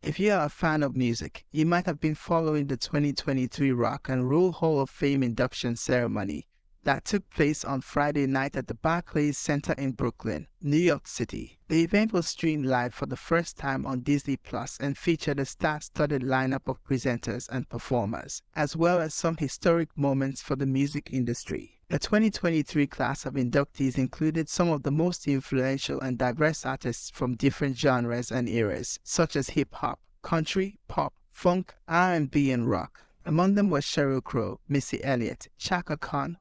If you are a fan of music, you might have been following the 2023 Rock and Roll Hall of Fame induction ceremony that took place on Friday night at the Barclays Center in Brooklyn, New York City. The event was streamed live for the first time on Disney Plus and featured a star-studded lineup of presenters and performers, as well as some historic moments for the music industry. The 2023 class of inductees included some of the most influential and diverse artists from different genres and eras, such as hip-hop, country, pop, funk, R&B, and rock. Among them were Sheryl Crow, Missy Elliott, Chaka,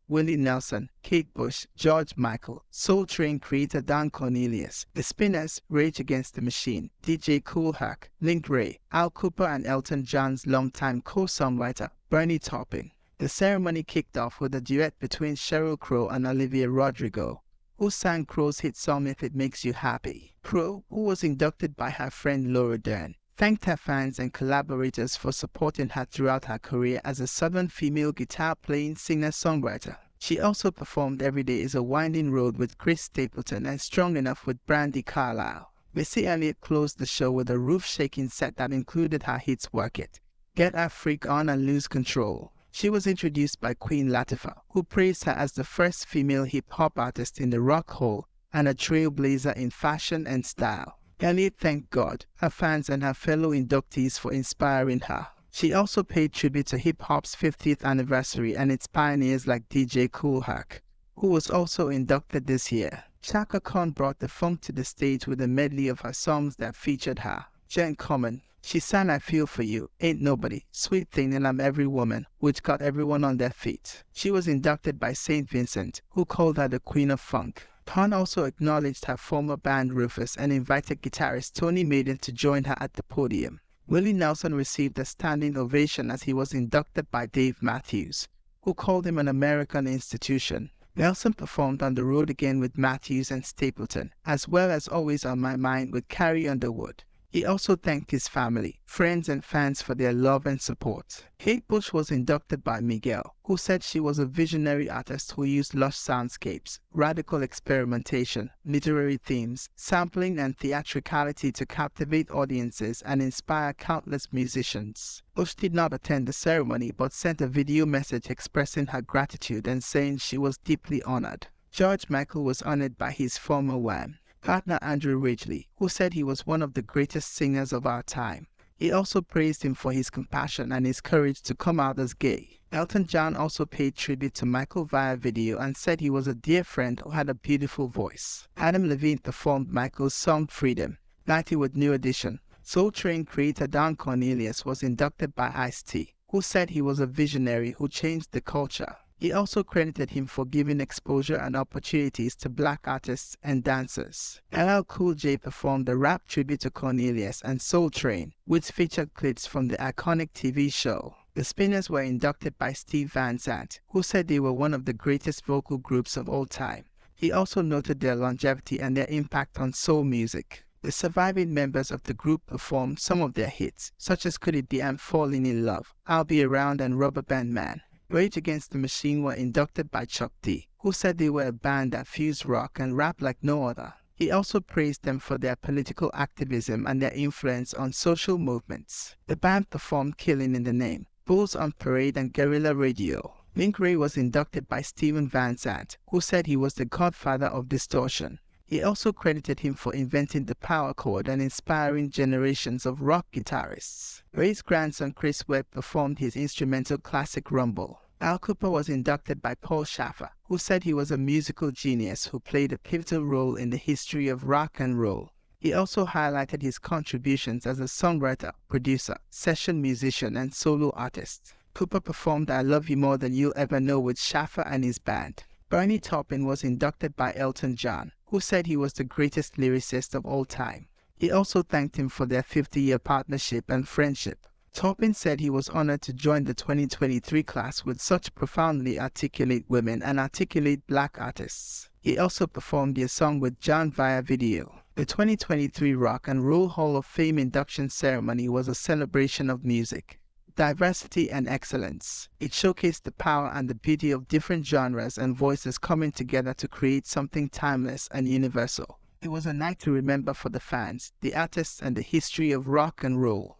Willie Nelson, Kate Bush, George Michael, Soul Train creator Don Cornelius, The Spinners, Rage Against the Machine, DJ Kool Herc, Link Wray, Al Kooper, and Elton John's longtime co-songwriter Bernie Taupin. The ceremony kicked off with a duet between Sheryl Crow and Olivia Rodrigo, who sang Crow's hit song If It Makes You Happy. Crow, who was inducted by her friend Laura Dern, thanked her fans and collaborators for supporting her throughout her career as a Southern female guitar-playing singer-songwriter. She also performed Every Day is a Winding Road with Chris Stapleton and Strong Enough with Brandi Carlile. Missy Elliott closed the show with a roof-shaking set that included her hits Work It, Get Our Freak On, and Lose Control. She was introduced by Queen Latifah, who praised her as the first female hip-hop artist in the Rock Hall and a trailblazer in fashion and style. Elliott thanked God, her fans, and her fellow inductees for inspiring her. She also paid tribute to hip-hop's 50th anniversary and its pioneers like DJ Kool Herc, who was also inducted this year. Chaka brought the funk to the stage with a medley of her songs that featured her. Jen Common, she sang I Feel For You, Ain't Nobody, Sweet Thing, and I'm Every Woman, which got everyone on their feet. She was inducted by St. Vincent, who called her the Queen of Funk. Khan also acknowledged her former band Rufus and invited guitarist Tony Maiden to join her at the podium. Willie Nelson received a standing ovation as he was inducted by Dave Matthews, who called him an American institution. Nelson performed On the Road Again with Matthews and Stapleton, as well as Always on My Mind with Carrie Underwood. He also thanked his family, friends, and fans for their love and support. Kate Bush was inducted by Miguel, who said she was a visionary artist who used lush soundscapes, radical experimentation, literary themes, sampling, and theatricality to captivate audiences and inspire countless musicians. Bush did not attend the ceremony but sent a video message expressing her gratitude and saying she was deeply honored. George Michael was honored by his former Wham partner Andrew Ridgeley, who said he was one of the greatest singers of our time. He also praised him for his compassion and his courage to come out as gay. Elton John also paid tribute to Michael via video and said he was a dear friend who had a beautiful voice. Adam Levine performed Michael's song Freedom, 90 with New Edition. Soul Train creator Don Cornelius was inducted by Ice-T, who said he was a visionary who changed the culture. He also credited him for giving exposure and opportunities to black artists and dancers. LL Cool J performed a rap tribute to Cornelius and Soul Train, which featured clips from the iconic TV show. The Spinners were inducted by Steve Van Zandt, who said they were one of the greatest vocal groups of all time. He also noted their longevity and their impact on soul music. The surviving members of the group performed some of their hits, such as Could It Be I'm Falling in Love, I'll Be Around, and Rubber Band Man. Rage Against the Machine were inducted by Chuck D, who said they were a band that fused rock and rap like no other. He also praised them for their political activism and their influence on social movements. The band performed Killing in the Name, Bulls on Parade, and Guerrilla Radio. Link Wray was inducted by Steven Van Zandt, who said he was the godfather of distortion. He also credited him for inventing the power chord and inspiring generations of rock guitarists. Ray's grandson Chris Webb performed his instrumental classic Rumble. Al Kooper was inducted by Paul Shaffer, who said he was a musical genius who played a pivotal role in the history of rock and roll. He also highlighted his contributions as a songwriter, producer, session musician, and solo artist. Cooper performed I Love You More Than You'll Ever Know with Shaffer and his band. Bernie Taupin was inducted by Elton John, who said he was the greatest lyricist of all time. He also thanked him for their 50-year partnership and friendship. Taupin said he was honored to join the 2023 class with such profoundly articulate women and articulate black artists. He also performed their song with John via video. The 2023 Rock and Roll Hall of Fame induction ceremony was a celebration of music, diversity, and excellence. It showcased the power and the beauty of different genres and voices coming together to create something timeless and universal. It was a night to remember for the fans, the artists, and the history of rock and roll.